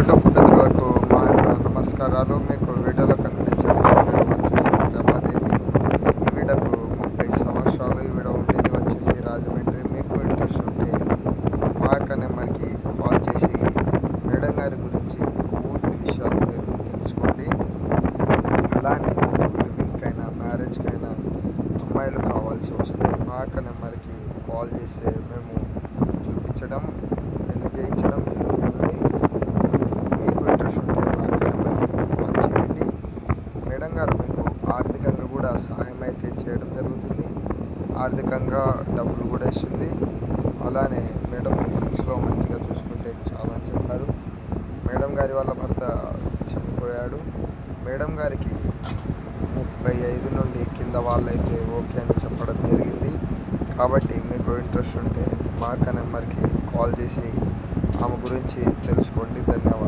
YouTube మిత్రులకు మా యొక్క నమస్కారాలు. మీకు వీడియోలో కనిపించే పేరు వచ్చేసి రమాదేవి. ఈవిడకు 30 సంవత్సరాలు. ఈవిడ ఉండేది వచ్చేసి రాజమండ్రి. మీకు ఇంట్రెస్ట్ ఉంటే మా యొక్క నెంబర్కి కాల్ చేసి మేడం గారి గురించి పూర్తి విషయాలు మీరు తెలుసుకోండి. అలానే మీకు లివింగ్కైనా మ్యారేజ్కైనా అమ్మాయిలు కావాల్సి వస్తే మా యొక్క నెంబర్కి కాల్ చేస్తే మేము చూపించడం, పెళ్లి చేయించడం జరుగుతుంది. మీకు ఇంట్రెస్ట్ ఉంటే మా యొక్క నెంబర్కి కాల్ చేయండి. మేడం గారు మీకు ఆర్థికంగా కూడా సహాయం అయితే చేయడం జరుగుతుంది. ఆర్థికంగా డబ్బులు కూడా ఇస్తుంది. అలానే మేడం సెక్స్లో మంచిగా చూసుకుంటే చాలా అని చెప్పారు. మేడం గారి వాళ్ళ భర్త చనిపోయాడు. మేడం గారికి 35 నుండి కింద వాళ్ళైతే ఓకే అని చెప్పడం జరిగింది. కాబట్టి మీకు ఇంట్రెస్ట్ ఉంటే మా యొక్క నెంబర్కి కాల్ చేసి ఆమె గురించి తెలుసుకోండి. ధన్యవాదాలు.